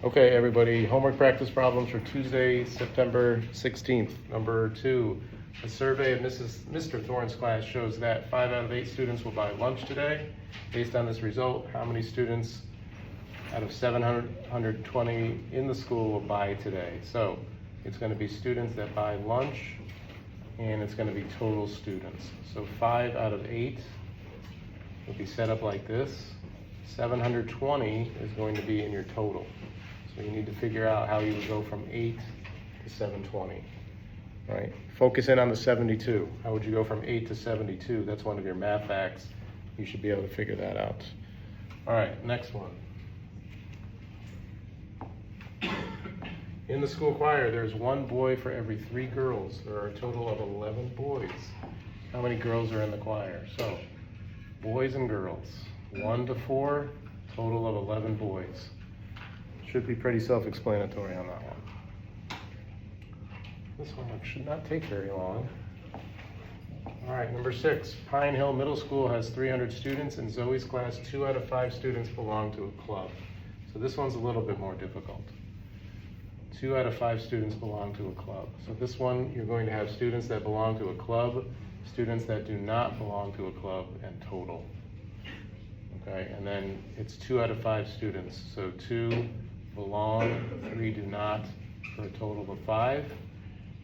Okay, everybody, homework practice problems for Tuesday, September 16th. Number 2, a survey of Mr. Thorne's class shows that 5 out of 8 students will buy lunch today. Based on this result, how many students out of 720 in the school will buy today? So it's going to be students that buy lunch, and it's going to be total students. So 5 out of 8 will be set up like this. 720 is going to be in your total. So you need to figure out how you would go from 8 to 720, right? Focus in on the 72. How would you go from 8 to 72? That's one of your math facts. You should be able to figure that out. All right, next one. In the school choir, there's 1 boy for every 3 girls. There are a total of 11 boys. How many girls are in the choir? So, boys and girls, 1 to 4, total of 11 boys. Should be pretty self-explanatory on that one. This homework should not take very long. All right, number 6, Pine Hill Middle School has 300 students. In Zoe's class, 2 out of 5 students belong to a club. So this one's a little bit more difficult. 2 out of 5 students belong to a club. So this one, you're going to have students that belong to a club, students that do not belong to a club, and total. Okay, and then it's 2 out of 5 students. So 2 belong, 3 do not, for a total of 5.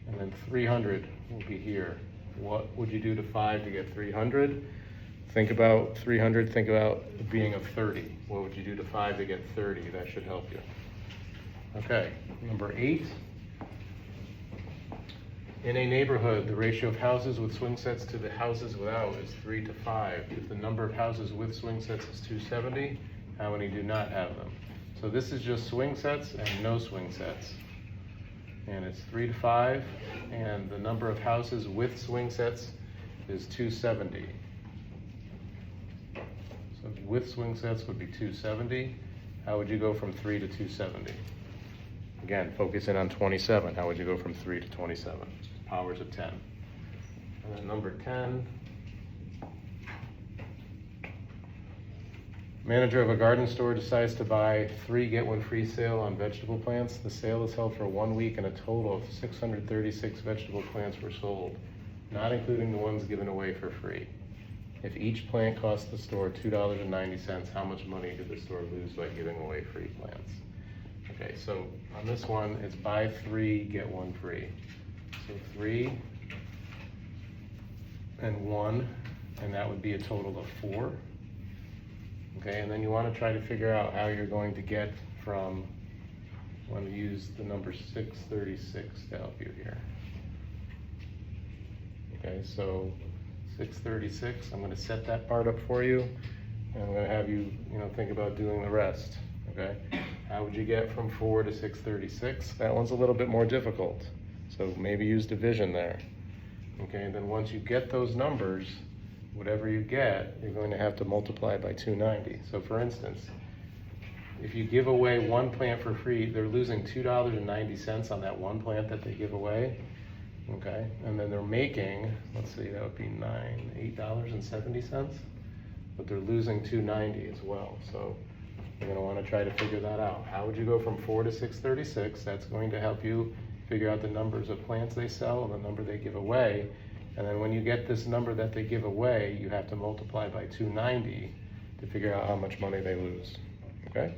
And then 300 will be here. What would you do to 5 to get 300? Think about 300, think about it being a 30. What would you do to 5 to get 30? That should help you. Okay, number 8. In a neighborhood, the ratio of houses with swing sets to the houses without is 3 to 5. If the number of houses with swing sets is 270, how many do not have them? So this is just swing sets and no swing sets. And it's 3 to 5, and the number of houses with swing sets is 270. So with swing sets would be 270. How would you go from 3 to 270? Again, focus in on 27. How would you go from 3 to 27? Powers of 10. And then number 10. Manager of a garden store decides to buy 3 get 1 free sale on vegetable plants. The sale is held for 1 week and a total of 636 vegetable plants were sold, not including the ones given away for free. If each plant costs the store $2.90, how much money did the store lose by giving away free plants? Okay, so on this one, it's buy 3, get 1 free. So 3 and 1, and that would be a total of 4. Okay, and then you want to try to figure out how you're going to get from, I want to use the number 636 to help you here. Okay, so 636, I'm going to set that part up for you, and I'm going to have you, think about doing the rest. Okay, how would you get from 4 to 636? That one's a little bit more difficult, so maybe use division there. Okay, and then once you get those numbers, whatever you get, you're going to have to multiply by 290. So for instance, if you give away 1 plant for free, they're losing $2.90 on that 1 plant that they give away. Okay, and then they're making, let's see, that would be $8.70, but they're losing $2.90 as well. So you're going to want to try to figure that out. How would you go from 4 to 636? That's going to help you figure out the numbers of plants they sell and the number they give away. And then when you get this number that they give away, you have to multiply by 290 to figure out how much money they lose. Okay?